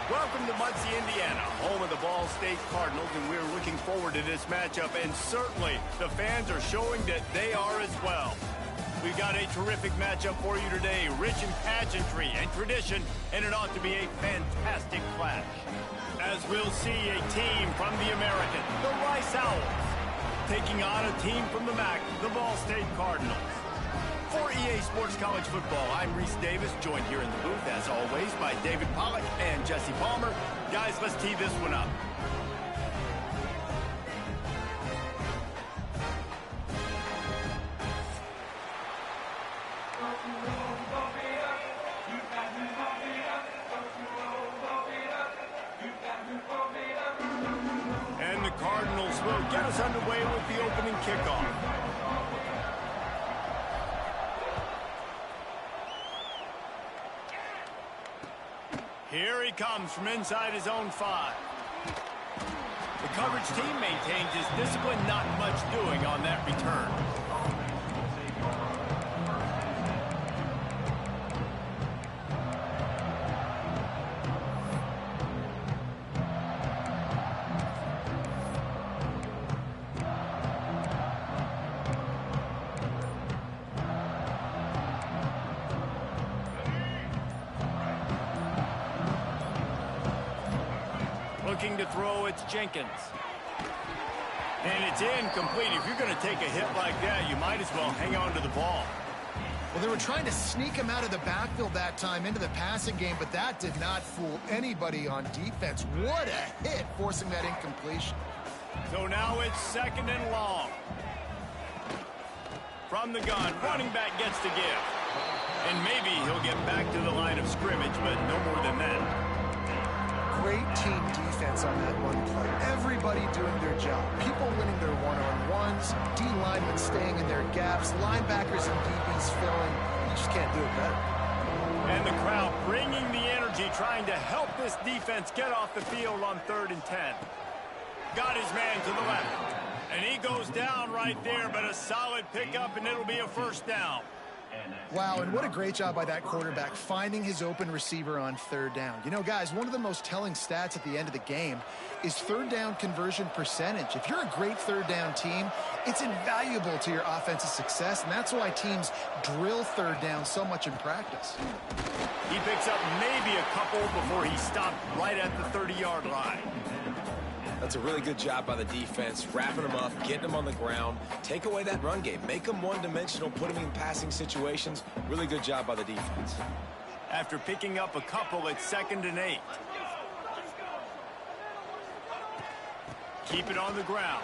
Welcome to Muncie, Indiana, home of the Ball State Cardinals, and we're looking forward to this matchup, and certainly the fans are showing that they are as well. We've got a terrific matchup for you today, rich in pageantry and tradition, and it ought to be a fantastic clash. As we'll see a team from the American, the Rice Owls, taking on a team from the MAC, the Ball State Cardinals. For EA Sports College Football, I'm Reese Davis, joined here in the booth, as always, by David Pollack and Jesse Palmer. Guys, let's tee this one up. And the Cardinals will get us underway with the opening kickoff. Here he comes from inside his own 5. The coverage team maintains his discipline, not much doing on that return. Looking to throw, it's Jenkins. And it's incomplete. If you're going to take a hit like that, you might as well hang on to the ball. Well, they were trying to sneak him out of the backfield that time into the passing game, but that did not fool anybody on defense. What a hit, forcing that incompletion. So now it's 2nd and long. From the gun, running back gets to give. And maybe he'll get back to the line of scrimmage, but no more than that. Great team defense on that one play. Everybody doing their job. People winning their one-on-ones, D linemen staying in their gaps, linebackers and DBs filling. You just can't do it better. And the crowd bringing the energy, trying to help this defense get off the field on 3rd and 10. Got his man to the left. And he goes down right there, but a solid pickup, and it'll be a 1st down. Wow, and what a great job by that quarterback, finding his open receiver on 3rd down. You know, guys, one of the most telling stats at the end of the game is 3rd down conversion percentage. If you're a great 3rd down team, it's invaluable to your offensive success, and that's why teams drill 3rd down so much in practice. He picks up maybe a couple before he stopped right at the 30-yard line. That's a really good job by the defense, wrapping them up, getting them on the ground, take away that run game, make them one-dimensional, put them in passing situations. Really good job by the defense. After picking up a couple, it's 2nd and 8. Keep it on the ground.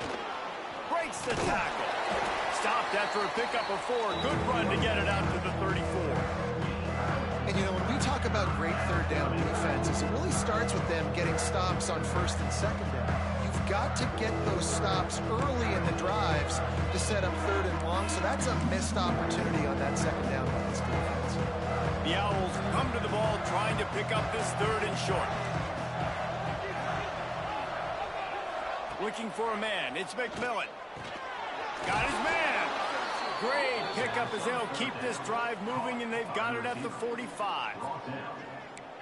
Breaks the tackle. Stopped after a pickup of 4. Good run to get it out to the 34. And, you know, when we talk about great 3rd down defenses, it really starts with them getting stops on 1st and 2nd down. You've got to get those stops early in the drives to set up 3rd and long, so that's a missed opportunity on that 2nd down by this defense. The Owls come to the ball trying to pick up this 3rd and short. Looking for a man. It's McMillan. Got his man. Great pickup as they'll keep this drive moving, and they've got it at the 45.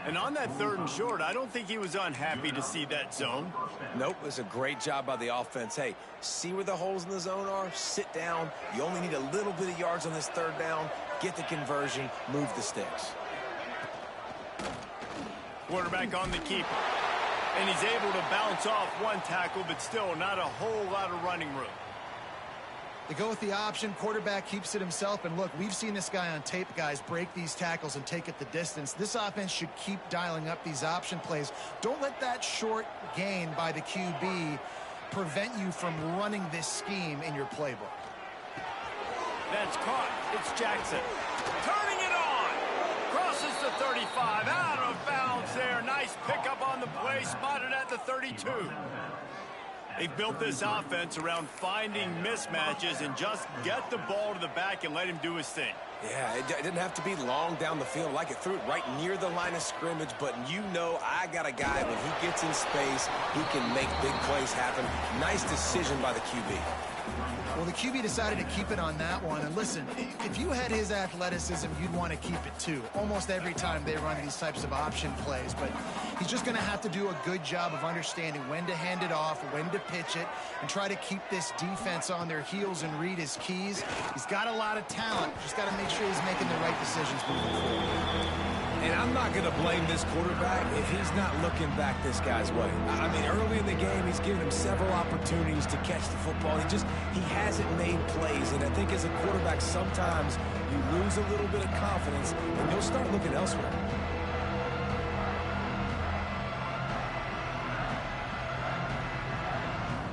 And on that 3rd and short, I don't think he was unhappy to see that zone. Nope, it was a great job by the offense. Hey, see where the holes in the zone are? Sit down. You only need a little bit of yards on this 3rd down. Get the conversion. Move the sticks. Quarterback on the keeper. And he's able to bounce off one tackle, but still not a whole lot of running room. They go with the option. Quarterback keeps it himself. And look, we've seen this guy on tape, guys, break these tackles and take it the distance. This offense should keep dialing up these option plays. Don't let that short gain by the QB prevent you from running this scheme in your playbook. That's caught. It's Jackson. Turning it on. Crosses the 35. Out of bounds there. Nice pickup on the play. Spotted at the 32. They've built this offense around finding mismatches and just get the ball to the back and let him do his thing. Yeah, it didn't have to be long down the field. Like it threw it right near the line of scrimmage, but you know I got a guy, when he gets in space, he can make big plays happen. Nice decision by the QB. Well, the QB decided to keep it on that one. And listen, if you had his athleticism, you'd want to keep it too. Almost every time they run these types of option plays. But he's just going to have to do a good job of understanding when to hand it off, when to pitch it, and try to keep this defense on their heels and read his keys. He's got a lot of talent. Just got to make sure he's making the right decisions moving forward. And I'm not going to blame this quarterback if he's not looking back this guy's way. I mean, early in the game, he's given him several opportunities to catch the football. He hasn't made plays. And I think as a quarterback, sometimes you lose a little bit of confidence, and you'll start looking elsewhere.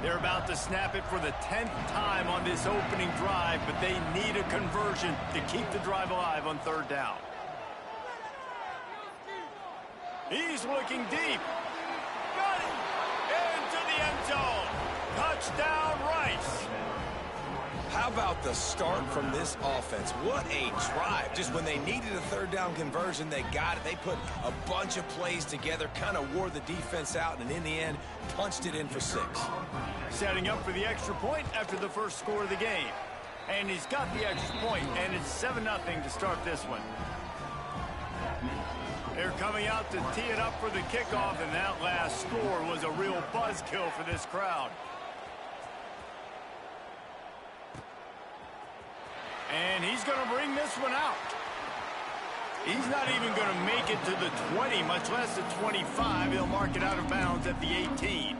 They're about to snap it for the 10th time on this opening drive, but they need a conversion to keep the drive alive on third down. He's looking deep. Got it. Into the end zone. Touchdown, Rice. How about the start from this offense? What a drive. Just when they needed a third down conversion, they got it. They put a bunch of plays together, kind of wore the defense out, and in the end, punched it in for 6. Setting up for the extra point after the first score of the game. And he's got the extra point, and it's 7-0 to start this one. They're coming out to tee it up for the kickoff, and that last score was a real buzzkill for this crowd. And he's going to bring this one out. He's not even going to make it to the 20, much less the 25. He'll mark it out of bounds at the 18.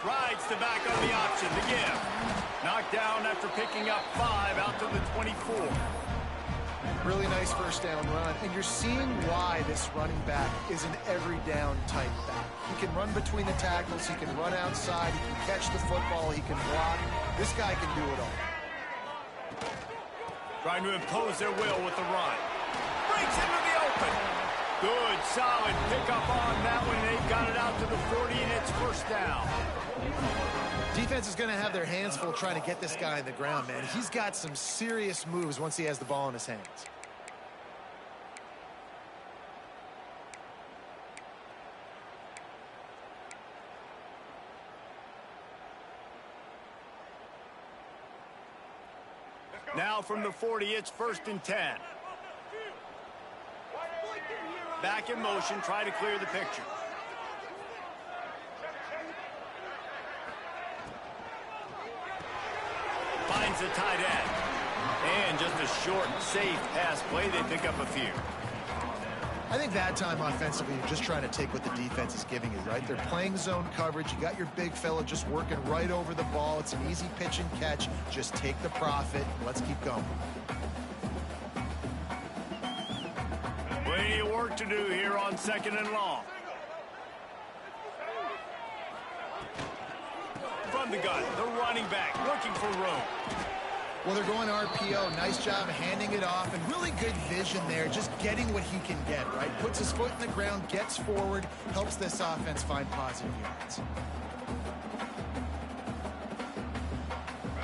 Rides the back on the option, the give. Knocked down after picking up 5 out to the 24. Really nice first down run. And you're seeing why this running back is an every down type back. He can run between the tackles. He can run outside. He can catch the football. He can block. This guy can do it all. Trying to impose their will with the run. Breaks into the open. Good, solid pickup on that one. They've got it out to the 40, and it's first down. Defense is going to have their hands full trying to get this guy on the ground, man. He's got some serious moves once he has the ball in his hands. Now from the 40, it's 1st and 10. Back in motion, try to clear the picture. Finds the tight end. And just a short, safe pass play. They pick up a few. I think that time offensively, you're just trying to take what the defense is giving you, right? They're playing zone coverage. You got your big fella just working right over the ball. It's an easy pitch and catch. Just take the profit. Let's keep going. Plenty of work to do here on 2nd and long. From the gun, the running back looking for room. Well, they're going RPO. Nice job handing it off, and really good vision there, just getting what he can get, right? Puts his foot in the ground, gets forward, helps this offense find positive yards.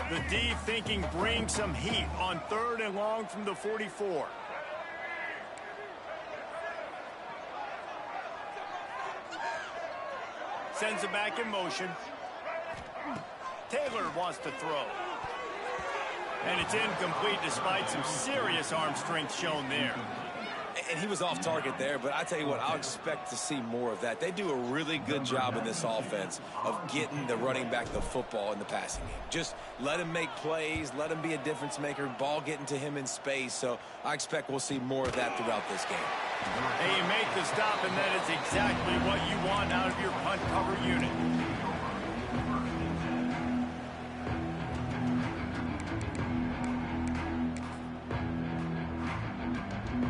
The D thinking bring some heat on 3rd and long from the 44. Sends it back in motion. Taylor wants to throw. And it's incomplete despite some serious arm strength shown there. And he was off target there, but I tell you what, I'll expect to see more of that. They do a really good job in this offense of getting the running back the football in the passing game. Just let him make plays, let him be a difference maker, ball getting to him in space. So I expect we'll see more of that throughout this game. Hey, you make the stop, and that is exactly what you want out of your punt cover unit.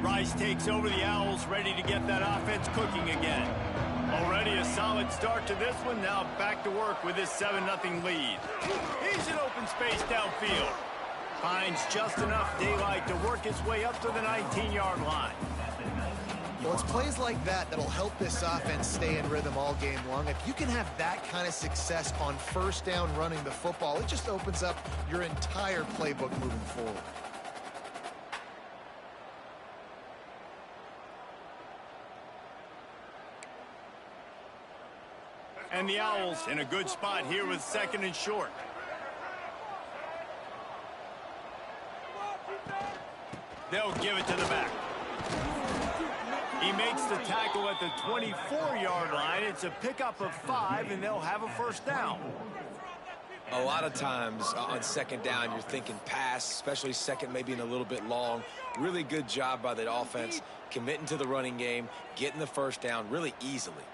Rice takes over the Owls, ready to get that offense cooking again. Already a solid start to this one. Now back to work with his 7-0 lead. He's in open space downfield. Finds just enough daylight to work his way up to the 19-yard line. Well, it's plays like that that'll help this offense stay in rhythm all game long. If you can have that kind of success on first down running the football, it just opens up your entire playbook moving forward. And the Owls in a good spot here with 2nd and short. They'll give it to the back. He makes the tackle at the 24-yard line. It's a pickup of 5, and they'll have a first down. A lot of times on 2nd down, you're thinking pass, especially 2nd maybe in a little bit long. Really good job by the offense, committing to the running game, getting the first down really easily.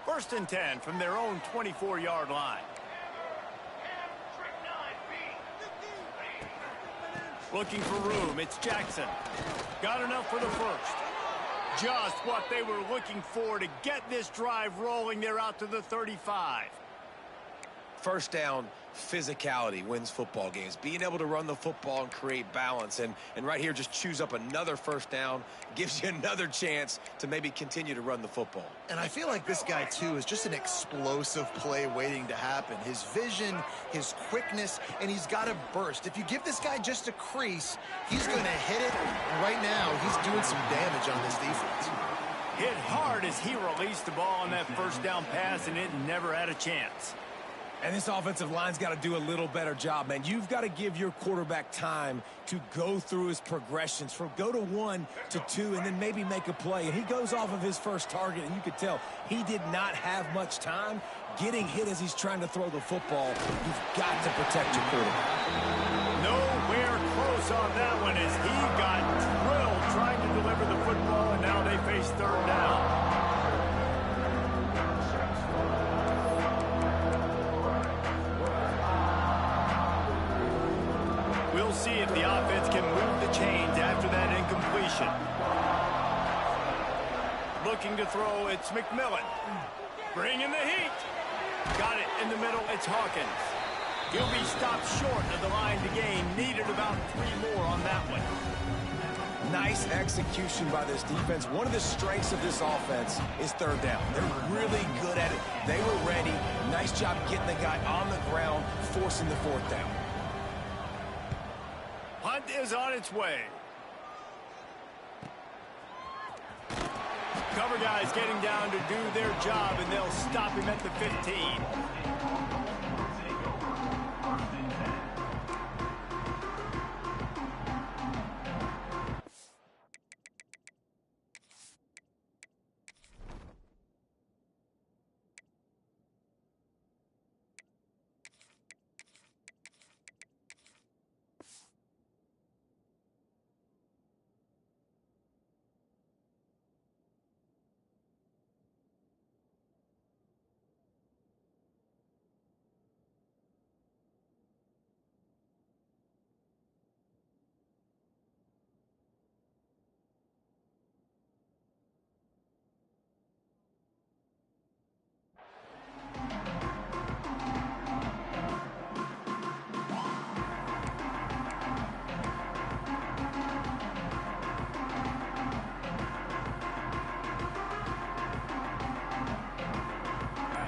1st and 10 from their own 24-yard line. Looking for room, it's Jackson. Got enough for the first. Just what they were looking for to get this drive rolling. They're out to the 35. First down, physicality wins football games. Being able to run the football and create balance. And right here, just choose up another first down. Gives you another chance to maybe continue to run the football. And I feel like this guy, too, is just an explosive play waiting to happen. His vision, his quickness, and he's got a burst. If you give this guy just a crease, he's going to hit it. And right now, he's doing some damage on this defense. Hit hard as he released the ball on that first down pass, and it never had a chance. And this offensive line's got to do a little better job, man. You've got to give your quarterback time to go through his progressions from go to 1 to 2 and then maybe make a play. And he goes off of his first target, and you could tell he did not have much time getting hit as he's trying to throw the football. You've got to protect your quarterback. Nowhere close on that one as he got drilled trying to deliver the football, and now they face 3rd down. We'll see if the offense can move the chains after that incompletion. Looking to throw, it's McMillan. Bringing the heat. Got it in the middle, it's Hawkins. He'll be stopped short of the line to gain. Needed about 3 more on that one. Nice execution by this defense. One of the strengths of this offense is 3rd down. They're really good at it. They were ready. Nice job getting the guy on the ground, forcing the 4th down. Hunt is on its way. Cover guys getting down to do their job, and they'll stop him at the 15.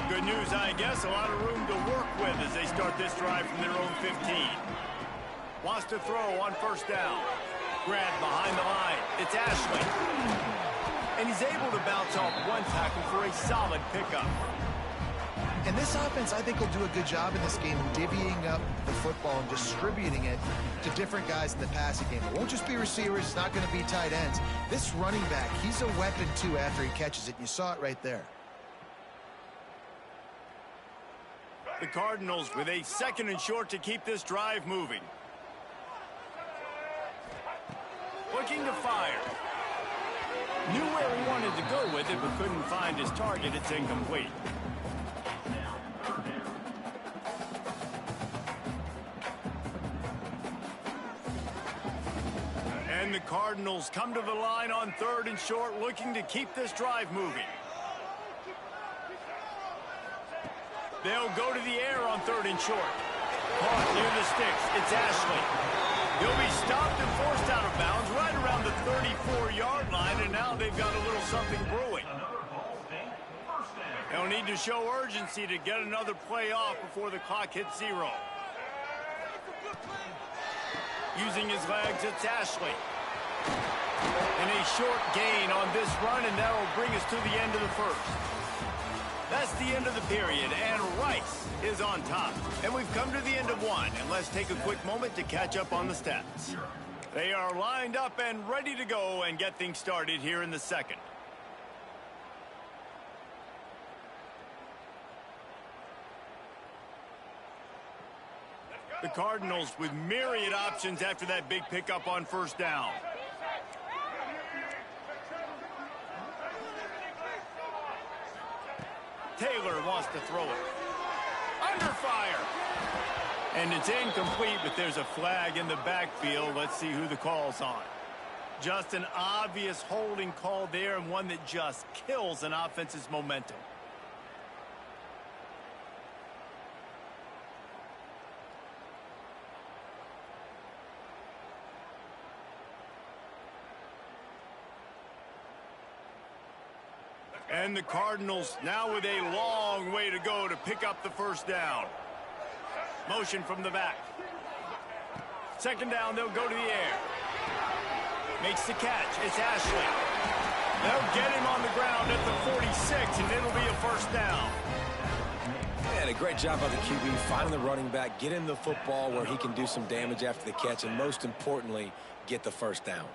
Good news, I guess. A lot of room to work with as they start this drive from their own 15. Wants to throw on 1st down. Grab behind the line. It's Ashley. And he's able to bounce off 1 tackle for a solid pickup. And this offense, I think, will do a good job in this game divvying up the football and distributing it to different guys in the passing game. It won't just be receivers. It's not going to be tight ends. This running back, he's a weapon, too, after he catches it. You saw it right there. The Cardinals with a 2nd and short to keep this drive moving. Looking to fire. Knew where he wanted to go with it, but couldn't find his target. It's incomplete. And the Cardinals come to the line on 3rd and short, looking to keep this drive moving. They'll go to the air on 3rd and short. Caught near the sticks. It's Ashley. He'll be stopped and forced out of bounds right around the 34-yard line, and now they've got a little something brewing. They'll need to show urgency to get another play off before the clock hits 0. Using his legs, it's Ashley. And a short gain on this run, and that will bring us to the end of the first. That's the end of the period, and Rice is on top. And we've come to the end of one, and let's take a quick moment to catch up on the stats. They are lined up and ready to go and get things started here in the second. The Cardinals with myriad options after that big pickup on first down. Taylor wants to throw it. Under fire. And it's incomplete, but there's a flag in the backfield. Let's see who the call's on. Just an obvious holding call there, and one that just kills an offense's momentum. And the Cardinals now with a long way to go to pick up the first down. Motion from the back. Second down, they'll go to the air. Makes the catch. It's Ashley. They'll get him on the ground at the 46, and it'll be a first down. And a great job by the QB, finding the running back, get him the football where he can do some damage after the catch, and most importantly, get the first down.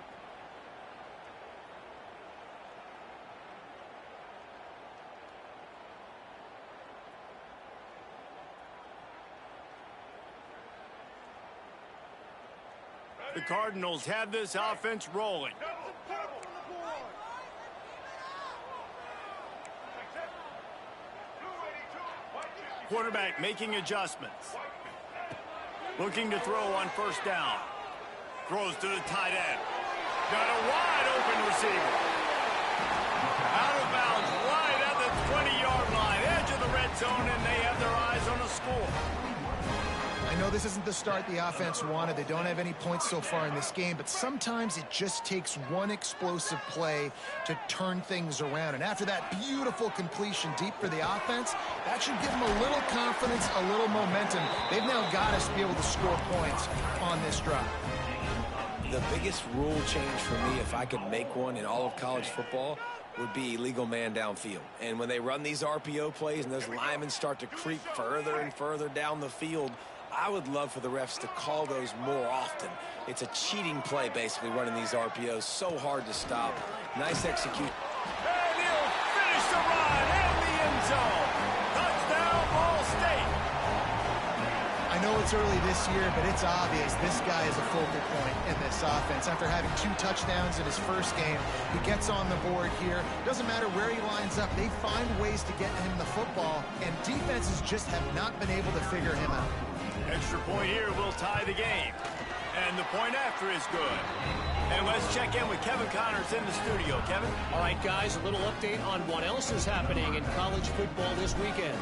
The Cardinals have this offense rolling. Quarterback making adjustments. Looking to throw on first down. Throws to the tight end. Got a wide open receiver. Out of bounds right at the 20-yard line. Edge of the red zone, and they have their eyes on a score. I know this isn't the start the offense wanted. They don't have any points so far in this game, but sometimes it just takes one explosive play to turn things around. And after that beautiful completion deep for the offense, that should give them a little confidence, a little momentum. They've now got us to be able to score points on this drive. The biggest rule change for me, if I could make one in all of college football, would be illegal man downfield. And when they run these RPO plays and those linemen start to creep further and further down the field, I would love for the refs to call those more often. It's a cheating play, basically, running these RPOs. So hard to stop. Nice execution. And he'll finish the run in the end zone. Touchdown, Ball State. I know it's early this year, but it's obvious this guy is a focal point in this offense. After having 2 touchdowns in his first game, he gets on the board here. Doesn't matter where he lines up. They find ways to get him the football, and defenses just have not been able to figure him out. Extra point here will tie the game. And the point after is good. And let's check in with Kevin Connors in the studio. Kevin? All right, guys, a little update on what else is happening in college football this weekend.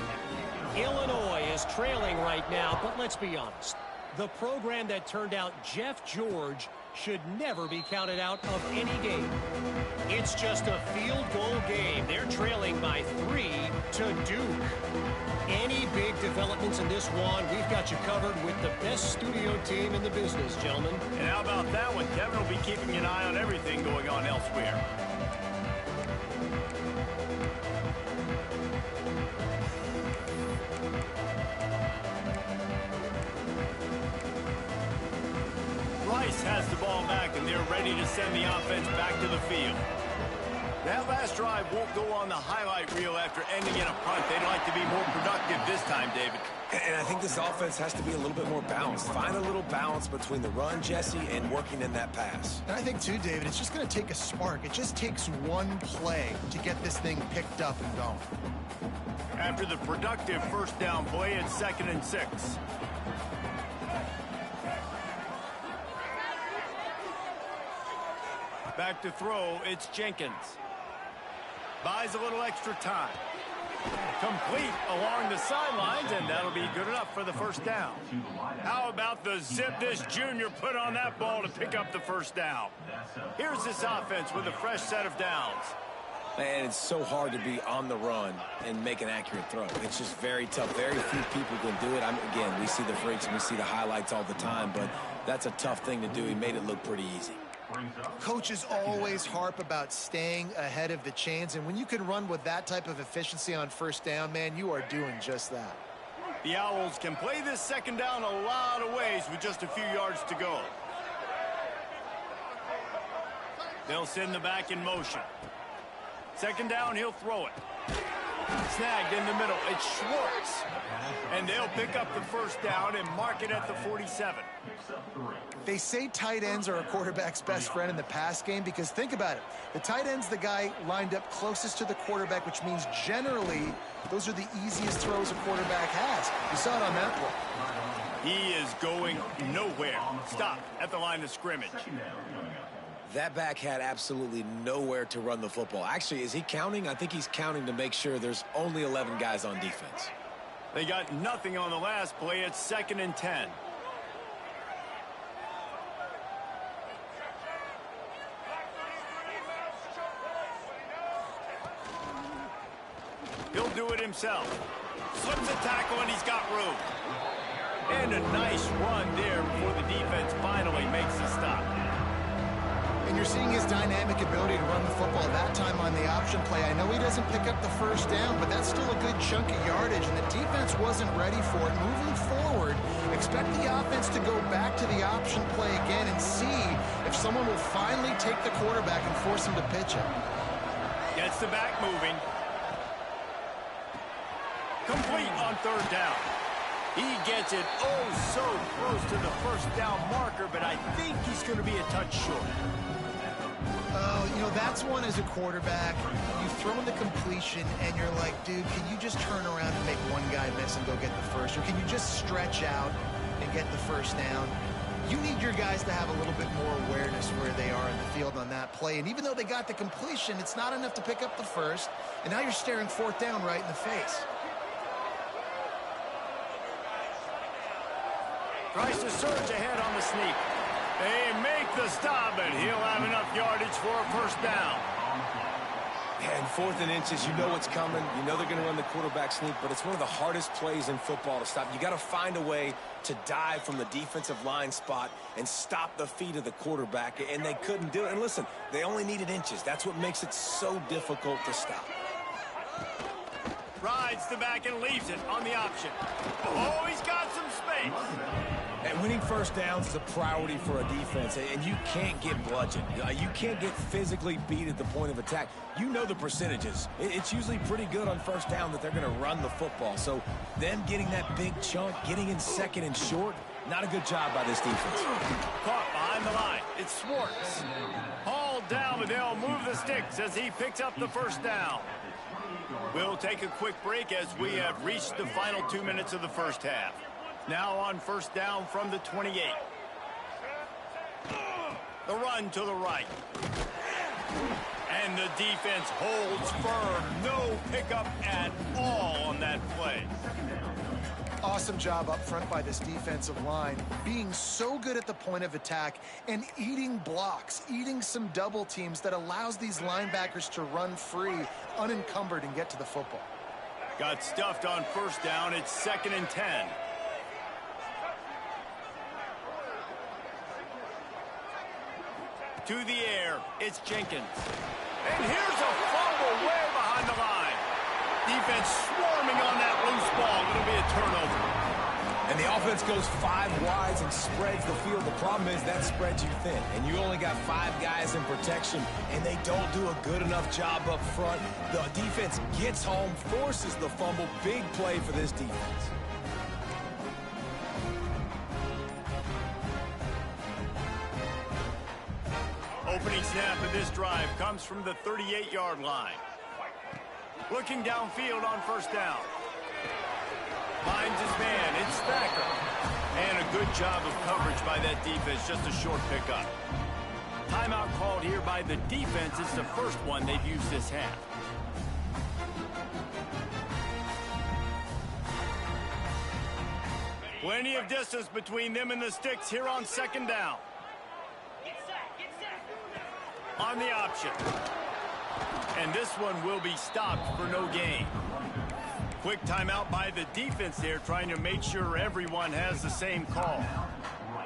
Illinois is trailing right now, but let's be honest. The program that turned out Jeff George should never be counted out of any game. It's just a field goal game. They're trailing by 3 to Duke. Any big developments in this one, we've got you covered with the best studio team in the business, gentlemen. And how about that one? Kevin will be keeping an eye on everything going on elsewhere. Rice has the ball back, and they're ready to send the offense back to the field. That last drive won't go on the highlight reel after ending in a punt. They'd like to be more productive this time, David. And I think this offense has to be a little bit more balanced. Find a little balance between the run, Jesse, and working in that pass. And I think, too, David, it's just going to take a spark. It just takes one play to get this thing picked up and going. After the productive first down play, it's 2nd and 6. Back to throw, it's Jenkins. Buys a little extra time. Complete along the sidelines, and that'll be good enough for the first down. How about the zip this junior put on that ball to pick up the first down? Here's this offense with a fresh set of downs. Man, it's so hard to be on the run and make an accurate throw. It's just very tough. Very few people can do it. Again, we see the freaks and we see the highlights all the time, but that's a tough thing to do. He made it look pretty easy. Coaches always harp about staying ahead of the chains, and when you can run with that type of efficiency on first down, man, you are doing just that. The Owls can play this second down a lot of ways with just a few yards to go. They'll send the back in motion. Second down, he'll throw it. Snagged in the middle. It's Schwartz. And they'll pick up the first down and mark it at the 47. They say tight ends are a quarterback's best friend in the pass game because think about it. The tight end's the guy lined up closest to the quarterback, which means generally those are the easiest throws a quarterback has. You saw it on that play. He is going nowhere. Stop at the line of scrimmage. That back had absolutely nowhere to run the football. Actually, is he counting? I think he's counting to make sure there's only 11 guys on defense. They got nothing on the last play. It's 2nd and 10. He'll do it himself. Slips a tackle, and he's got room. And a nice run there before the defense finally makes the stop. And you're seeing his dynamic ability to run the football that time on the option play. I know he doesn't pick up the first down, but that's still a good chunk of yardage, and the defense wasn't ready for it. Moving forward, expect the offense to go back to the option play again and see if someone will finally take the quarterback and force him to pitch it. Gets the back moving. Complete on 3rd down. He gets it so close to the first down marker, but I think he's going to be a touch short. You know, that's one as a quarterback. You throw in the completion, and you're like, dude, can you just turn around and make one guy miss and go get the first? Or can you just stretch out and get the first down? You need your guys to have a little bit more awareness where they are in the field on that play. And even though they got the completion, it's not enough to pick up the first. And now you're staring 4th down right in the face. Tries to surge ahead on the sneak. They make the stop, and he'll have enough yardage for a first down. And 4th and inches, you know what's coming. You know they're going to run the quarterback sneak, but it's one of the hardest plays in football to stop. You got to find a way to dive from the defensive line spot and stop the feet of the quarterback, and they couldn't do it. And listen, they only needed inches. That's what makes it so difficult to stop. Rides the back and leaves it on the option. Oh, he's got some space. And winning first downs is a priority for a defense, and you can't get bludgeoned. You can't get physically beat at the point of attack. You know the percentages. It's usually pretty good on first down that they're going to run the football. So them getting that big chunk, getting in 2nd and short, not a good job by this defense. Caught behind the line. It's Schwartz. Hauled down, but they'll move the sticks as he picks up the first down. We'll take a quick break as we have reached the final 2 minutes of the first half. Now on first down from the 28. The run to the right. And the defense holds firm. No pickup at all on that play. Awesome job up front by this defensive line, being so good at the point of attack and eating blocks, eating some double teams that allows these linebackers to run free, unencumbered, and get to the football. Got stuffed on first down. It's 2nd and 10. To the air, it's Jenkins. And here's a fumble way behind the line. Defense swarming on that loose ball. It'll be a turnover. And the offense goes 5 wides and spreads the field. The problem is that spreads you thin, and you only got 5 guys in protection, and they don't do a good enough job up front. The defense gets home, forces the fumble. Big play for this defense. Opening snap of this drive comes from the 38-yard line. Looking downfield on first down. Finds his man. It's Thacker. And a good job of coverage by that defense. Just a short pickup. Timeout called here by the defense. It's the first one they've used this half. Plenty of distance between them and the sticks here on second down. On the option. And this one will be stopped for no gain. Quick timeout by the defense there, trying to make sure everyone has the same call.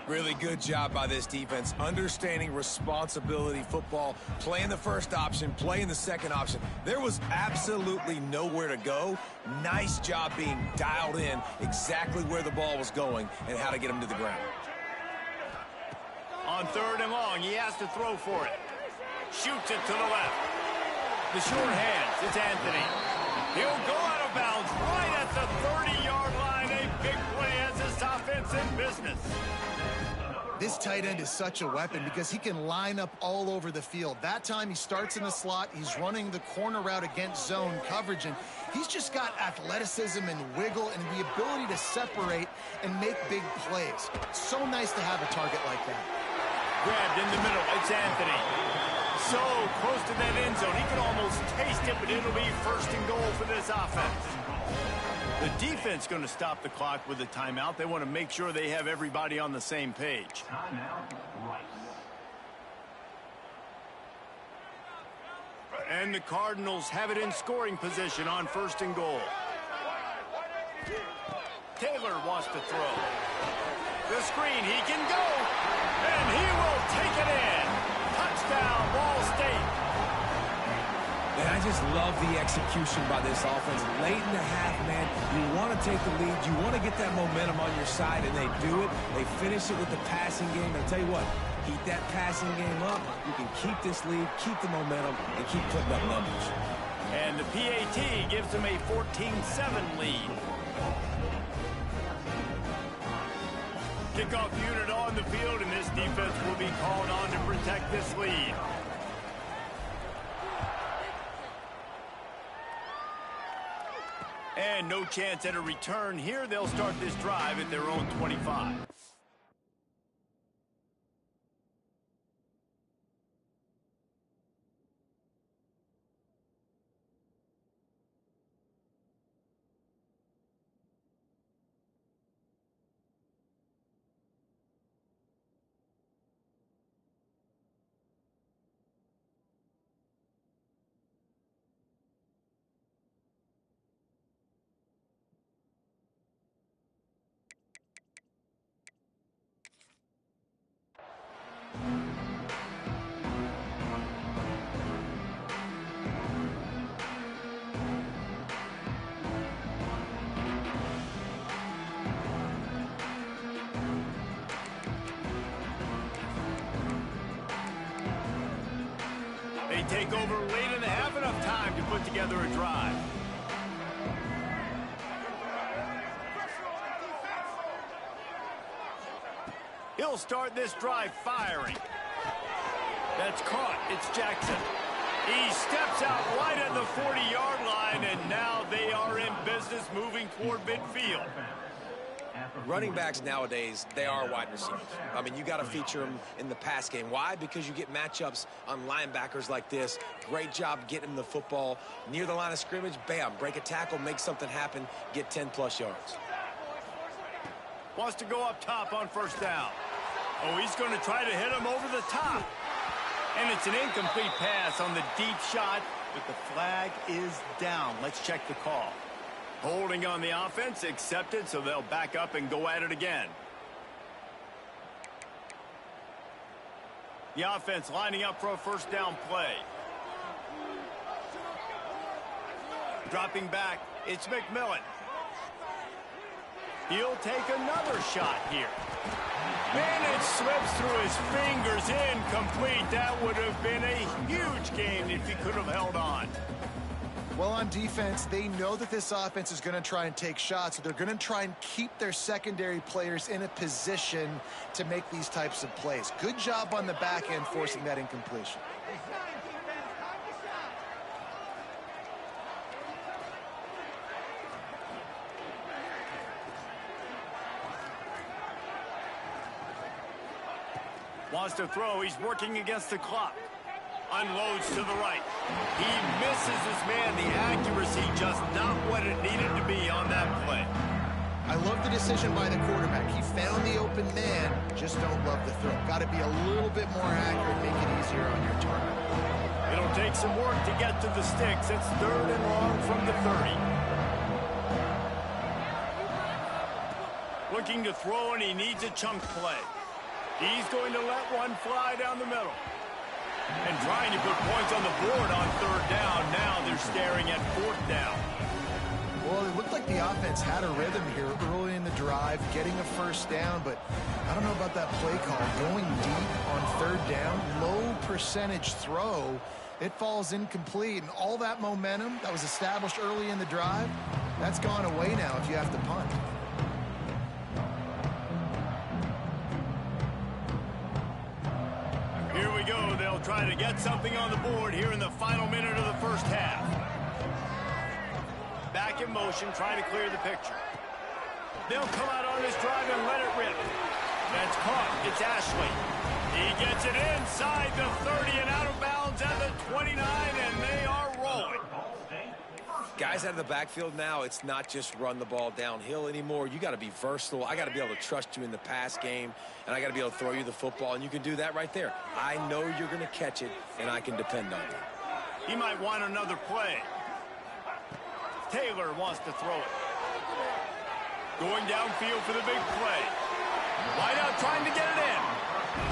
Really good job by this defense, understanding responsibility football, playing the first option, playing the second option. There was absolutely nowhere to go. Nice job being dialed in exactly where the ball was going and how to get him to the ground. On third and long, he has to throw for it. Shoots it to the left. The short hands, it's Anthony. He'll go out of bounds right at the 30-yard line. A big play as this offense in business. This tight end is such a weapon because he can line up all over the field. That time he starts in the slot. He's running the corner route against zone coverage, and he's just got athleticism and wiggle and the ability to separate and make big plays. It's so nice to have a target like that. Grabbed in the middle. It's Anthony. So close to that end zone. He can almost taste it, but it'll be first and goal for this offense. The defense going to stop the clock with a timeout. They want to make sure they have everybody on the same page. And the Cardinals have it in scoring position on first and goal. Taylor wants to throw. The screen, he can go. And he will take it in. Touchdown, Ball State. And I just love the execution by this offense. Late in the half, man, you want to take the lead. You want to get that momentum on your side, and they do it. They finish it with the passing game. I'll tell you what, keep that passing game up. You can keep this lead, keep the momentum, and keep putting up numbers. And the PAT gives them a 14-7 lead. Kickoff unit on the field, and this defense will be called on to protect this lead. And no chance at a return here. They'll start this drive at their own 25. They take over late in the half, enough time to put together a drive. He'll start this drive firing. That's caught. It's Jackson. He steps out right at the 40-yard line, and now they are in business moving toward midfield. Running backs nowadays, they are wide receivers. I mean, you got to feature them in the pass game. Why? Because you get matchups on linebackers like this. Great job getting the football near the line of scrimmage. Bam, break a tackle, make something happen, get 10-plus yards. Wants to go up top on first down. Oh, he's going to try to hit him over the top. And it's an incomplete pass on the deep shot, but the flag is down. Let's check the call. Holding on the offense, accepted, so they'll back up and go at it again. The offense lining up for a first down play. Dropping back, it's McMillan. He'll take another shot here. And it slips through his fingers, incomplete. That would have been a huge gain if he could have held on. Well, on defense, they know that this offense is going to try and take shots. So they're going to try and keep their secondary players in a position to make these types of plays. Good job on the back end forcing that incompletion. Wants to throw. He's working against the clock. Unloads to the right. He misses his man. The accuracy just not what it needed to be on that play. I love the decision by the quarterback. He found the open man, just don't love the throw. Got to be a little bit more accurate, make it easier on your target. It'll take some work to get to the sticks. It's 3rd and long from the 30. Looking to throw, and he needs a chunk play. He's going to let one fly down the middle. And trying to put points on the board on 3rd down. Now they're staring at 4th down. Well, it looked like the offense had a rhythm here early in the drive, getting a 1st down, but I don't know about that play call. Going deep on 3rd down, low percentage throw, it falls incomplete, and all that momentum that was established early in the drive, that's gone away now if you have to punt. Here we go. They'll try to get something on the board here in the final minute of the 1st half. Back in motion, trying to clear the picture. They'll come out on this drive and let it rip. That's caught. It's Ashley. He gets it inside the 30 and out of bounds at the 29, and they are rolling. Guys out of the backfield now, it's not just run the ball downhill anymore. You got to be versatile. I got to be able to trust you in the pass game, and I got to be able to throw you the football, and you can do that right there. I know you're going to catch it, and I can depend on you. He might want another play. Taylor wants to throw it. Going downfield for the big play. Wideout trying to get it in.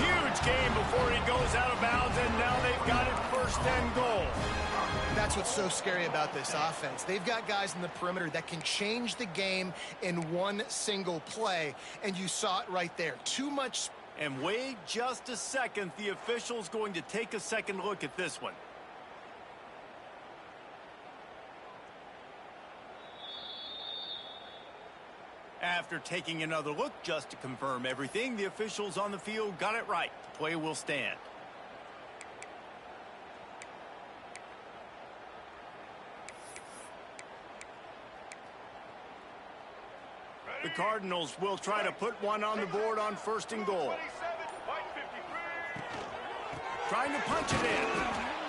Huge gain before he goes out of bounds, and now they've got it 1st and goal. That's what's so scary about this offense. They've got guys in the perimeter that can change the game in one single play, and you saw it right there. Too much. And wait just a second. The official's going to take a second look at this one. After taking another look just to confirm everything, the officials on the field got it right. The play will stand. The Cardinals will try to put one on the board on 1st and goal. Trying to punch it in.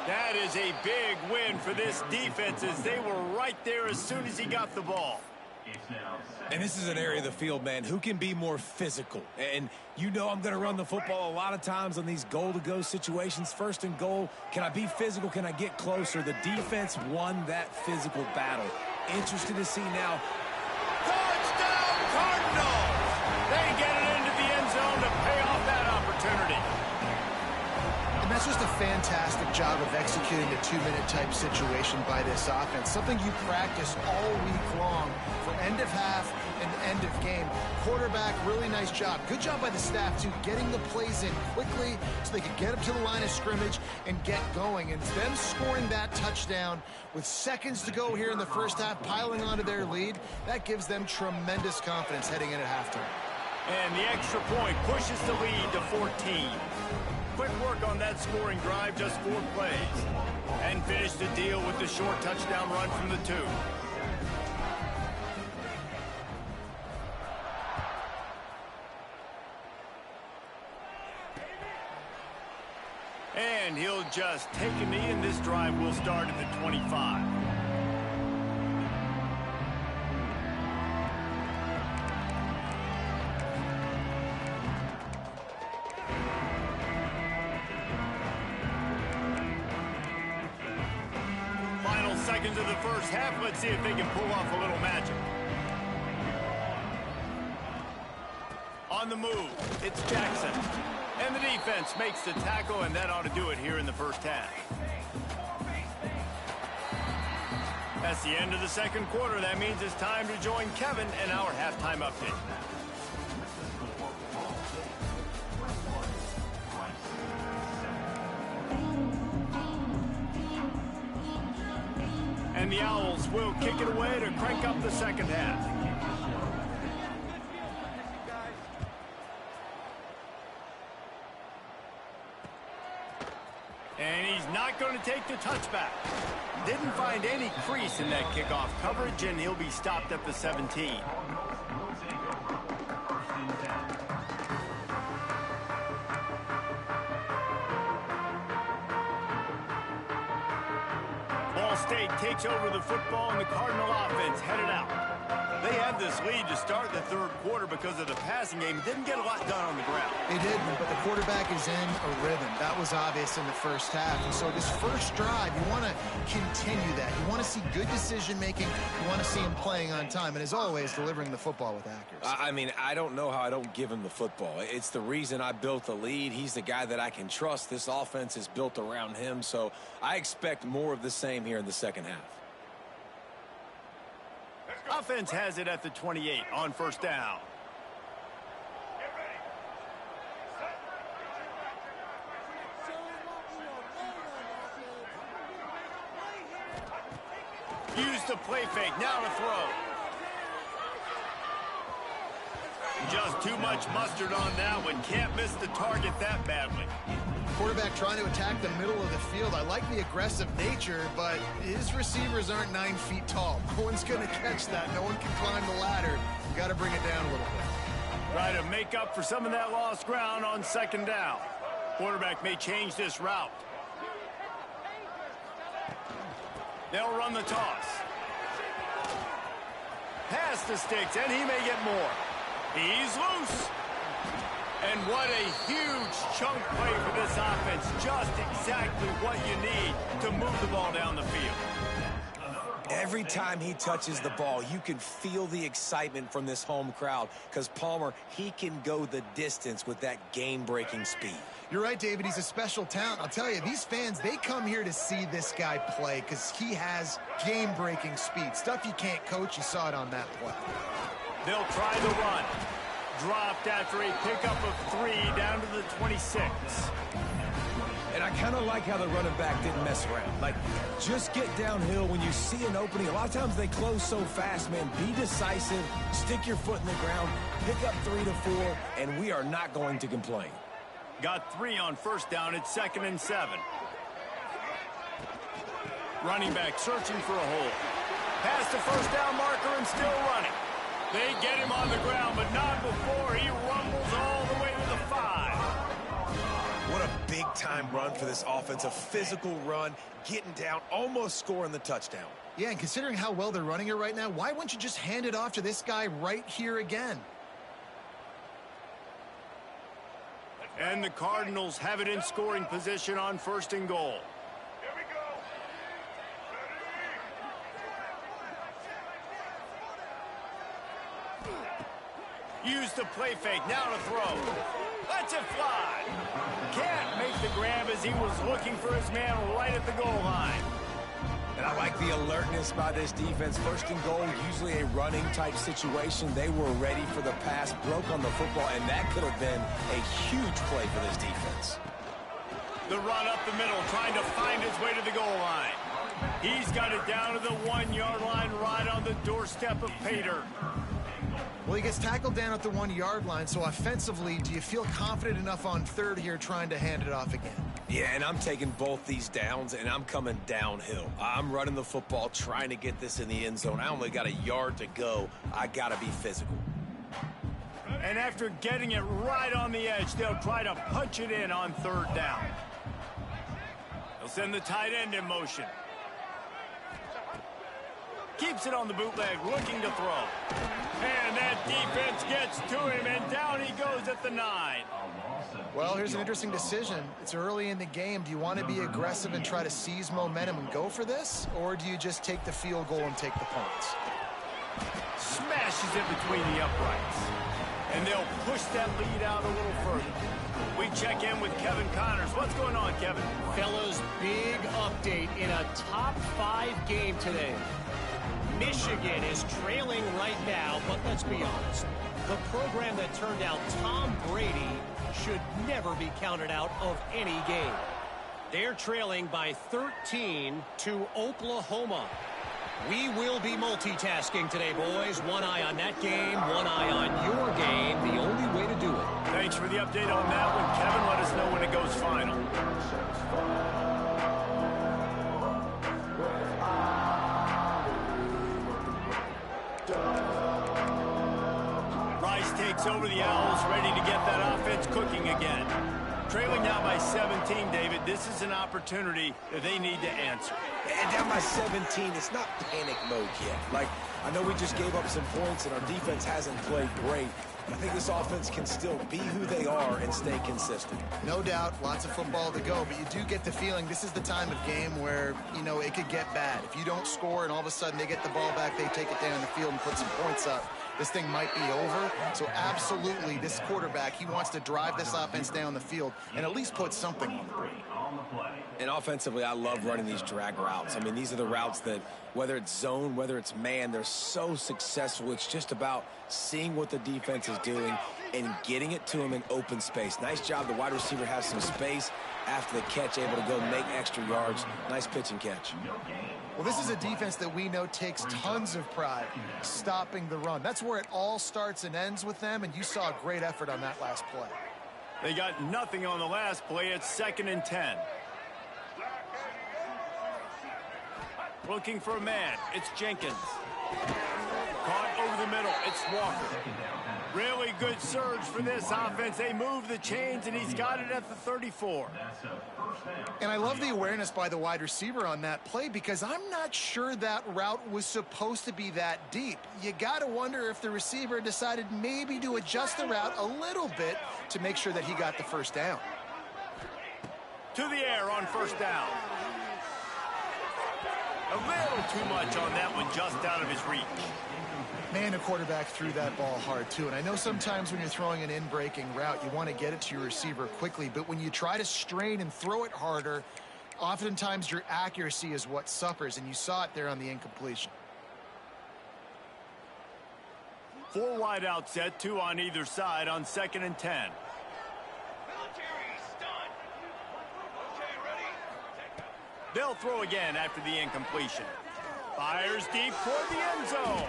That is a big win for this defense as they were right there as soon as he got the ball. And this is an area of the field, man, who can be more physical. And you know I'm going to run the football a lot of times on these goal-to-go situations. 1st and goal, can I be physical? Can I get closer? The defense won that physical battle. Interested to see now. Touchdown, Cardinals! They get it into the end zone to pay off that opportunity. And that's just a fantastic job of executing a 2-minute type situation by this offense. Something you practice all week long for end of half and end of game. Quarterback, really nice job. Good job by the staff, too, getting the plays in quickly so they could get up to the line of scrimmage and get going. And them scoring that touchdown with seconds to go here in the 1st half, piling onto their lead, that gives them tremendous confidence heading in at halftime. And the extra point pushes the lead to 14. Quick work on that scoring drive, just 4 plays. And finish the deal with the short touchdown run from the 2. And he'll just take a knee, and this drive will start at the 25. Final seconds of the 1st half. Let's see if they can pull off a little magic. On the move, it's Jackson. And the defense makes the tackle, and that ought to do it here in the 1st half. That's the end of the 2nd quarter. That means it's time to join Kevin in our halftime update. And the Owls will kick it away to crank up the 2nd half. And he's not going to take the touchback. Didn't find any crease in that kickoff coverage, and he'll be stopped at the 17. Ball State takes over the football, and the Cardinal offense headed out. They had this lead to start the third quarter because of the passing game. Didn't get a lot done on the ground. They didn't, but the quarterback is in a rhythm. That was obvious in the first half. And so this first drive, you want to continue that. You want to see good decision-making. You want to see him playing on time. And as always, delivering the football with accuracy. I mean, I don't know how I don't give him the football. It's the reason I built the lead. He's the guy that I can trust. This offense is built around him. So I expect more of the same here in the second half. Offense has it at the 28 on first down. Use the play fake. Now to throw. Just too much mustard on that one. Can't miss the target that badly. Quarterback trying to attack the middle of the field. I like the aggressive nature, but his receivers aren't 9 feet tall. No one's going to catch that. No one can climb the ladder. You got to bring it down a little bit. Try to make up for some of that lost ground on second down. Quarterback may change this route. They'll run the toss. Pass the sticks, and he may get more. He's loose. And what a huge chunk play for this offense. Just exactly what you need to move the ball down the field. Every time he touches the ball, you can feel the excitement from this home crowd because Palmer, he can go the distance with that game-breaking speed. You're right, David. He's a special talent. I'll tell you, these fans, they come here to see this guy play because he has game-breaking speed. Stuff you can't coach. You saw it on that play. They'll try the run. Dropped after a pickup of 3 down to the 26. And I kind of like how the running back didn't mess around. Like, just get downhill when you see an opening. A lot of times they close so fast, man. Be decisive, stick your foot in the ground, pick up 3 to 4, and we are not going to complain. Got 3 on first down. It's 2nd and 7. Running back searching for a hole. Past the first down marker and still running. They get him on the ground, but not before he rumbles all the way to the 5. What a big-time run for this offense. A physical run, getting down, almost scoring the touchdown. Yeah, and considering how well they're running it right now, why wouldn't you just hand it off to this guy right here again? And the Cardinals have it in scoring position on 1st and goal. Use the play fake. Now to throw. Lets it fly. Can't make the grab as he was looking for his man right at the goal line. And I like the alertness by this defense. 1st and goal, usually a running type situation. They were ready for the pass, broke on the football, and that could have been a huge play for this defense. The run up the middle, trying to find his way to the goal line. He's got it down to the 1-yard line, right on the doorstep of Pater. Well, he gets tackled down at the 1-yard line, so offensively, do you feel confident enough on 3rd here trying to hand it off again? Yeah, and I'm taking both these downs, and I'm coming downhill. I'm running the football, trying to get this in the end zone. I only got a yard to go. I got to be physical. And after getting it right on the edge, they'll try to punch it in on 3rd down. They'll send the tight end in motion. Keeps it on the bootleg, looking to throw. And that defense gets to him, and down he goes at the 9. Well, here's an interesting decision. It's early in the game. Do you want to be aggressive and try to seize momentum and go for this? Or do you just take the field goal and take the points? Smashes it between the uprights. And they'll push that lead out a little further. We check in with Kevin Connors. What's going on, Kevin? Fellas, big update in a top 5 game today. Michigan is trailing right now, but let's be honest. The program that turned out Tom Brady should never be counted out of any game. They're trailing by 13 to Oklahoma. We will be multitasking today, boys. One eye on that game, one eye on your game. The only way to do it. Thanks for the update on that one, Kevin. Let us know when it goes final. Rice takes over the Owls, ready to get that offense cooking again. Trailing now by 17, David. This is an opportunity that they need to answer. And down by 17, it's not panic mode yet. Like, I know we just gave up some points and our defense hasn't played great. I think this offense can still be who they are and stay consistent. No doubt, lots of football to go, but you do get the feeling this is the time of game where, you know, it could get bad. If you don't score and all of a sudden they get the ball back, they take it down the field and put some points up, this thing might be over. So absolutely, this quarterback, he wants to drive this offense down the field and at least put something on the board. And offensively, I love running these drag routes. I mean, these are the routes that, whether it's zone, whether it's man, they're so successful. It's just about seeing what the defense is doing and getting it to them in open space. Nice job. The wide receiver has some space after the catch, able to go make extra yards. Nice pitch and catch. Well, this is a defense that we know takes tons of pride stopping the run. That's where it all starts and ends with them, and you saw a great effort on that last play. They got nothing on the last play. It's 2nd and 10. Looking for a man. It's Jenkins. Caught over the middle. It's Walker. Really good surge for this offense. They move the chains, and he's got it at the 34. And I love the awareness by the wide receiver on that play because I'm not sure that route was supposed to be that deep. You got to wonder if the receiver decided maybe to adjust the route a little bit to make sure that he got the first down. To the air on first down. A little too much on that one, just out of his reach. Man, the quarterback threw that ball hard, too. And I know sometimes when you're throwing an in-breaking route, you want to get it to your receiver quickly. But when you try to strain and throw it harder, oftentimes your accuracy is what suffers. And you saw it there on the incompletion. 4 wide out set, 2 on either side on 2nd and 10. They'll throw again after the incompletion. Fires deep toward the end zone.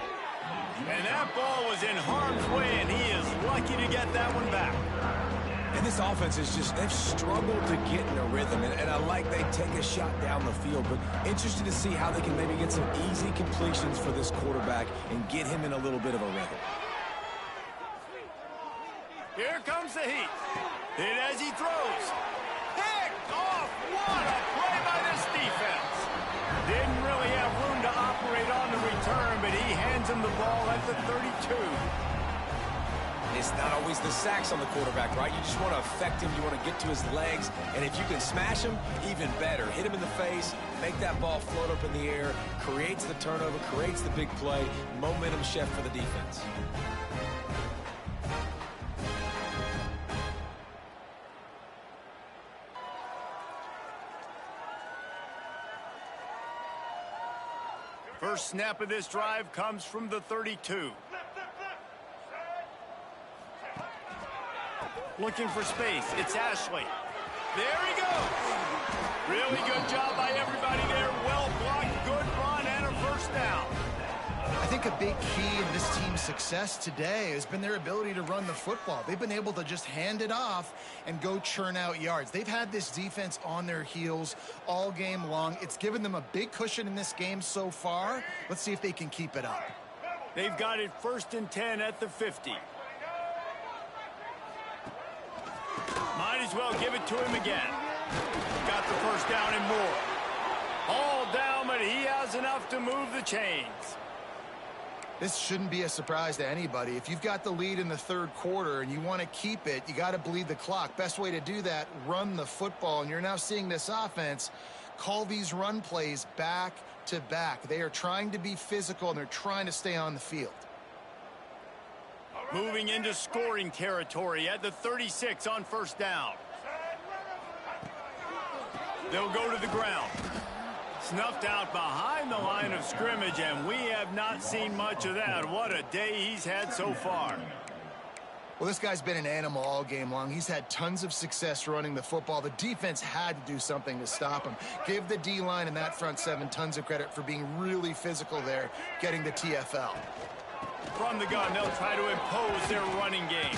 And that ball was in harm's way, and he is lucky to get that one back. And this offense is just, they've struggled to get in a rhythm. And I like they take a shot down the field, but interested to see how they can maybe get some easy completions for this quarterback and get him in a little bit of a rhythm. Here comes the heat. Hit as he throws. Picked off. What a play by this defense. Didn't really have room to operate on the return, but he hands him the ball at the 32. It's not always the sacks on the quarterback, right? You just want to affect him. You want to get to his legs. And if you can smash him, even better. Hit him in the face, make that ball float up in the air, creates the turnover, creates the big play. Momentum shift for the defense. First snap of this drive comes from the 32. Looking for space. It's Ashley. There he goes. Really good job by everybody there. Well blocked, good run, and a first down. I think a big key in this team's success today has been their ability to run the football. They've been able to just hand it off and go churn out yards. They've had this defense on their heels all game long. It's given them a big cushion in this game so far. Let's see if they can keep it up. They've got it 1st and 10 at the 50. Might as well give it to him again. Got the first down and more. All down, but he has enough to move the chains. This shouldn't be a surprise to anybody. If you've got the lead in the 3rd quarter and you want to keep it, you got to bleed the clock. Best way to do that, run the football. And you're now seeing this offense call these run plays back to back. They are trying to be physical and they're trying to stay on the field. Moving into scoring territory at the 36 on first down. They'll go to the ground. Snuffed out behind the line of scrimmage, and we have not seen much of that. What a day he's had so far. Well, this guy's been an animal all game long. He's had tons of success running the football. The defense had to do something to stop him. Give the D-line and that front 7 tons of credit for being really physical there, getting the TFL. From the gun, they'll try to impose their running game.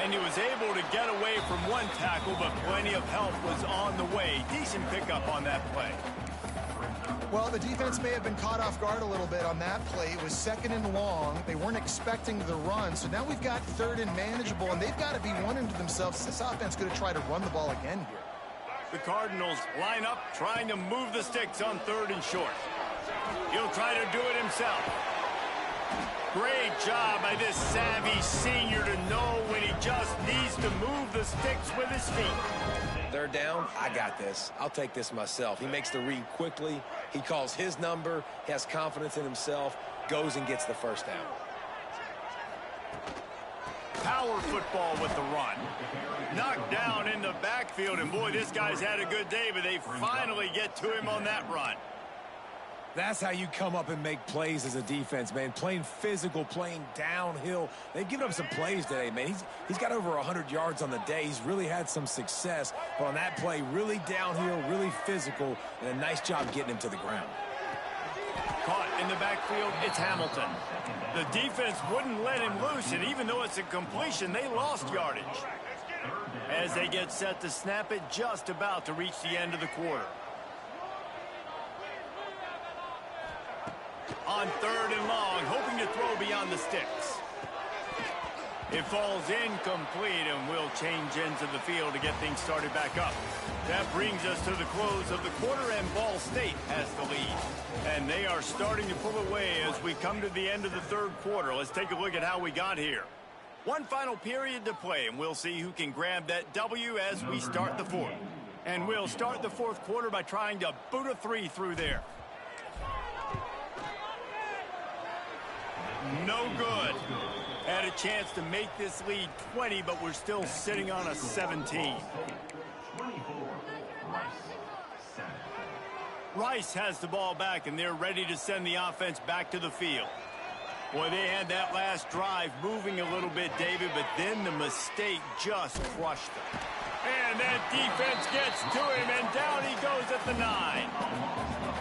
And he was able to get away from one tackle, but plenty of help was on the way. Decent pickup on that play. Well, the defense may have been caught off guard a little bit on that play. It was 2nd and long. They weren't expecting the run. So now we've got 3rd and manageable, and they've got to be wondering to themselves, is this offense going to try to run the ball again here? The Cardinals line up, trying to move the sticks on 3rd and short. He'll try to do it himself. Great job by this savvy senior to know when he just needs to move the sticks with his feet. 3rd down, I got this. I'll take this myself. He makes the read quickly. He calls his number. He has confidence in himself. Goes and gets the 1st down. Power football with the run. Knocked down in the backfield, and boy, this guy's had a good day, but they finally get to him on that run. That's how you come up and make plays as a defense, man. Playing physical, playing downhill. They've given up some plays today, man. He's got over 100 yards on the day. He's really had some success. But on that play, really downhill, really physical, and a nice job getting him to the ground. Caught in the backfield, it's Hamilton. The defense wouldn't let him loose, and even though it's a completion, they lost yardage. As they get set to snap it, just about to reach the end of the quarter. On 3rd and long, hoping to throw beyond the sticks. It falls incomplete, and we'll change ends of the field to get things started back up. That brings us to the close of the quarter, and Ball State has the lead. And they are starting to pull away as we come to the end of the 3rd quarter. Let's take a look at how we got here. One final period to play, and we'll see who can grab that W as we start the 4th. And we'll start the 4th quarter by trying to boot a 3 through there. No good. Had a chance to make this lead 20, but we're still sitting on a 17. Rice has the ball back, and they're ready to send the offense back to the field. Boy, they had that last drive moving a little bit, David, but then the mistake just crushed them. And that defense gets to him, and down he goes at the 9.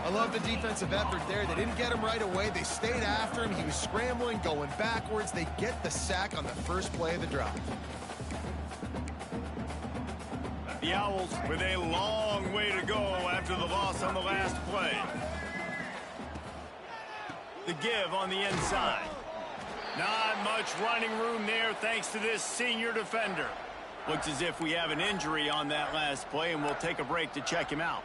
I love the defensive effort there. They didn't get him right away. They stayed after him. He was scrambling, going backwards. They get the sack on the first play of the drive. The Owls with a long way to go after the loss on the last play. The give on the inside. Not much running room there thanks to this senior defender. Looks as if we have an injury on that last play, and we'll take a break to check him out.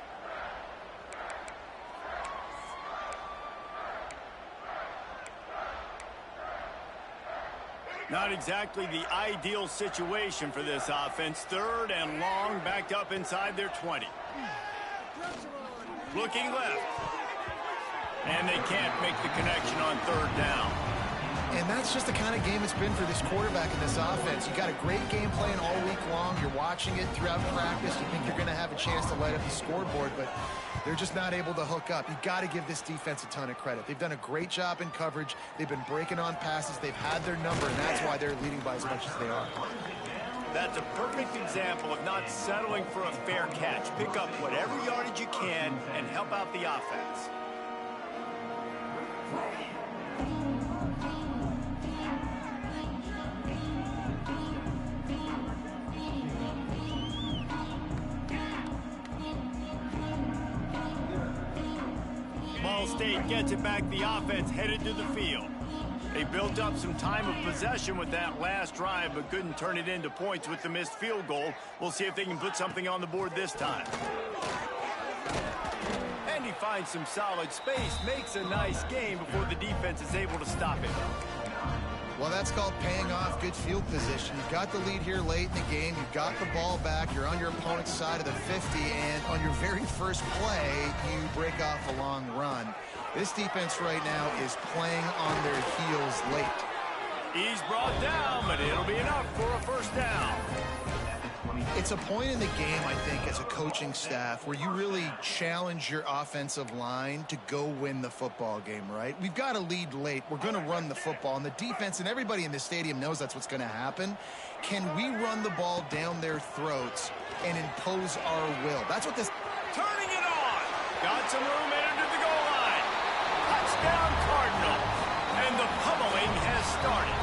Not exactly the ideal situation for this offense. 3rd and long, backed up inside their 20. Looking left. And they can't make the connection on 3rd down. And that's just the kind of game it's been for this quarterback in this offense. You got a great game plan all week long. You're watching it throughout practice. You think you're going to have a chance to light up the scoreboard, but they're just not able to hook up. You got to give this defense a ton of credit. They've done a great job in coverage. They've been breaking on passes. They've had their number, and that's why they're leading by as much as they are. That's a perfect example of not settling for a fair catch. Pick up whatever yardage you can and help out the offense. Ball State gets it back. The offense headed to the field. They built up some time of possession with that last drive, but couldn't turn it into points with the missed field goal. We'll see if they can put something on the board this time. And he finds some solid space, makes a nice game before the defense is able to stop it. Well, that's called paying off good field position. You've got the lead here late in the game. You've got the ball back. You're on your opponent's side of the 50, and on your very first play, you break off a long run. This defense right now is playing on their heels late. He's brought down, but it'll be enough for a 1st down. It's a point in the game, I think, as a coaching staff where you really challenge your offensive line to go win the football game, right? We've got a lead late. We're going to run the football, and the defense and everybody in this stadium knows that's what's going to happen. Can we run the ball down their throats and impose our will? That's what this... Turning it on. Got some room headed to the goal line. Touchdown Cardinals. And the pummeling has started.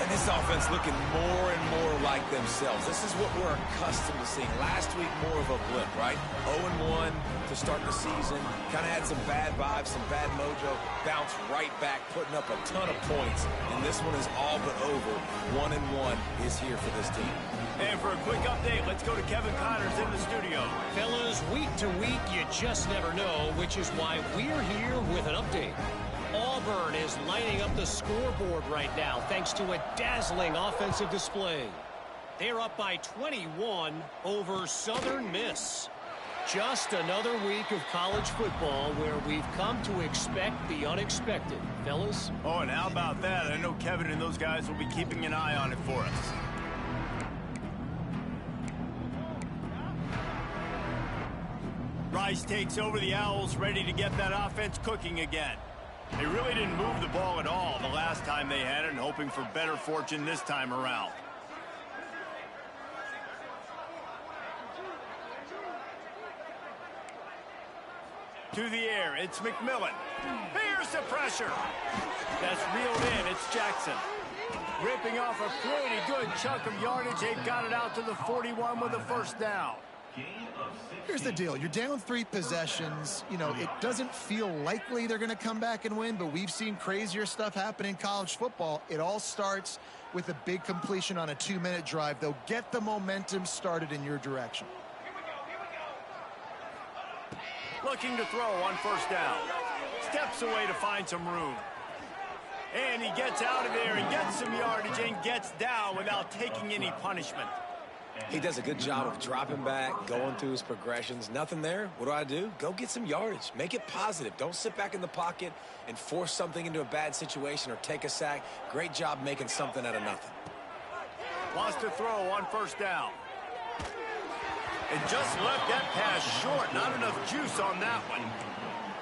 And this This offense looking more and more like themselves. This is what we're accustomed to seeing. Last week, more of a blip, right? 0-1 to start the season. Kind of had some bad vibes, some bad mojo. Bounced right back, putting up a ton of points. And this one is all but over. 1-1 is here for this team. And for a quick update, let's go to Kevin Connors in the studio. Fellas, week to week, you just never know, which is why we're here with an update. Auburn is lining up the scoreboard right now thanks to a dazzling offensive display. They're up by 21 over Southern Miss. Just another week of college football where we've come to expect the unexpected. Fellas? Oh, and how about that? I know Kevin and those guys will be keeping an eye on it for us. Rice takes over the Owls, ready to get that offense cooking again. They really didn't move the ball at all the last time they had it, and hoping for better fortune this time around. To the air, it's McMillan. Here's the pressure. That's reeled in, it's Jackson. Ripping off a pretty good chunk of yardage. They've got it out to the 41 with a first down. Here's the deal. You're down 3 possessions. You know, it doesn't feel likely they're going to come back and win, but we've seen crazier stuff happen in college football. It all starts with a big completion on a 2-minute drive. They'll get the momentum started in your direction. Looking to throw on first down. Steps away to find some room. And he gets out of there and gets some yardage and gets down without taking any punishment. He does a good job of dropping back, going through his progressions. Nothing there. What do? Go get some yardage. Make it positive. Don't sit back in the pocket and force something into a bad situation or take a sack. Great job making something out of nothing. Wants to throw on first down. And just left that pass short. Not enough juice on that one.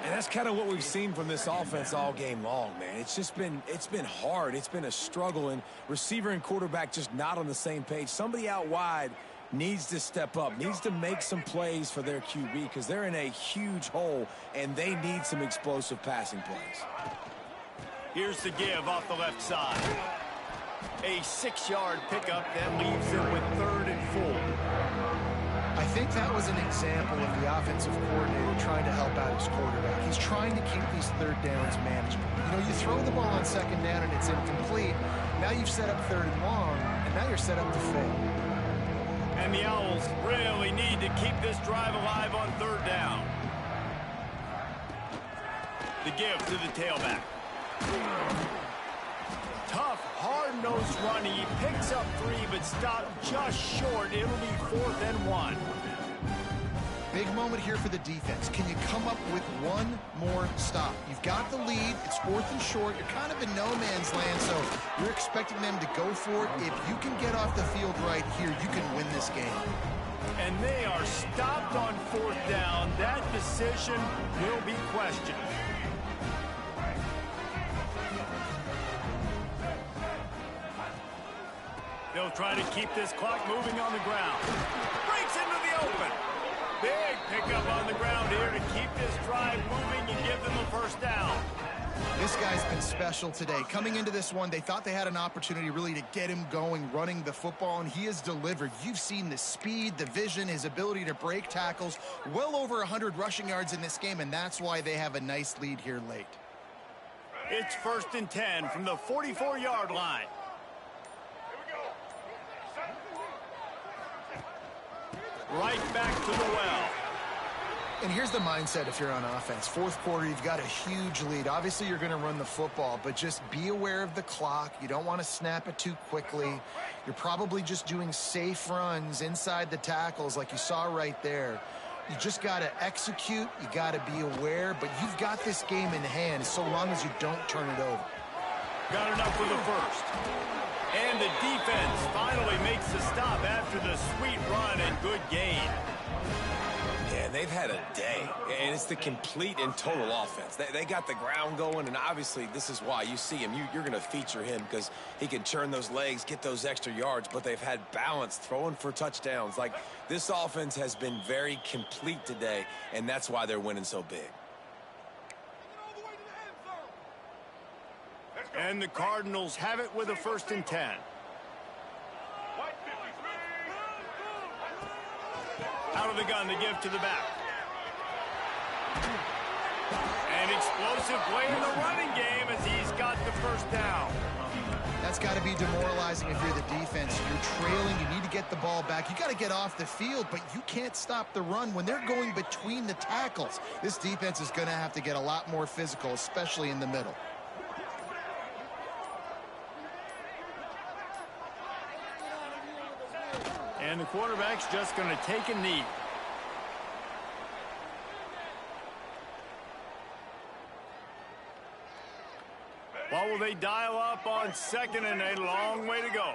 And that's kind of what we've seen from this offense all game long, man. It's been hard. It's been a struggle, and receiver and quarterback just not on the same page. Somebody out wide needs to step up, needs to make some plays for their QB because they're in a huge hole, and they need some explosive passing plays. Here's the give off the left side. A 6-yard pickup that leaves them with 3rd and 4. I think that was an example of the offensive coordinator trying to help out his quarterback. He's trying to keep these 3rd downs manageable. You know, you throw the ball on 2nd down and it's incomplete. Now you've set up 3rd and long, and now you're set up to fail. And the Owls really need to keep this drive alive on 3rd down. The give to the tailback. Tough, hard-nosed run. He picks up 3, but stopped just short. It'll be 4th and 1. Big moment here for the defense. Can you come up with one more stop? You've got the lead. It's 4th and short. You're kind of in no man's land, so you're expecting them to go for it. If you can get off the field right here, you can win this game. And they are stopped on 4th down. That decision will be questioned. They'll try to keep this clock moving on the ground. Breaks into the open. Big pickup on the ground here to keep this drive moving and give them a first down. This guy's been special today. Coming into this one, they thought they had an opportunity really to get him going, running the football, and he has delivered. You've seen the speed, the vision, his ability to break tackles. Well over 100 rushing yards in this game, and that's why they have a nice lead here late. It's 1st and 10 from the 44-yard line. Right back to the well. And here's the mindset if you're on offense. 4th quarter, you've got a huge lead. Obviously, you're going to run the football, but just be aware of the clock. You don't want to snap it too quickly. You're probably just doing safe runs inside the tackles like you saw right there. You just got to execute. You got to be aware, but you've got this game in hand so long as you don't turn it over. Got enough for the first. And the defense finally makes the stop after the sweet run and good gain. Yeah, they've had a day, and it's the complete and total offense. They got the ground going, and obviously this is why you see him. You're going to feature him because he can churn those legs, get those extra yards, but they've had balance, throwing for touchdowns. Like, this offense has been very complete today, and that's why they're winning so big. And the Cardinals have it with a 1st and 10. of the gun to give to the back. An explosive play in the running game as he's got the first down. That's got to be demoralizing if you're the defense. You're trailing. You need to get the ball back. You got to get off the field, but you can't stop the run when they're going between the tackles. This defense is going to have to get a lot more physical, especially in the middle. And the quarterback's just going to take a knee. What will they dial up on second and a long way to go?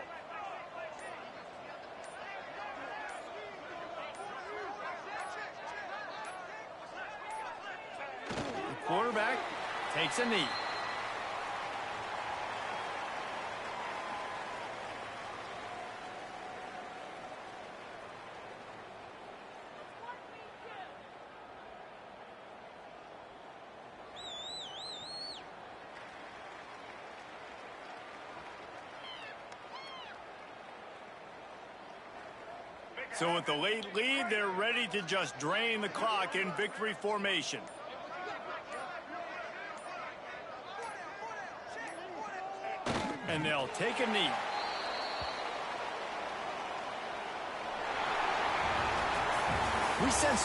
The quarterback takes a knee. So with the late lead, they're ready to just drain the clock in victory formation. And they'll take a knee. We sense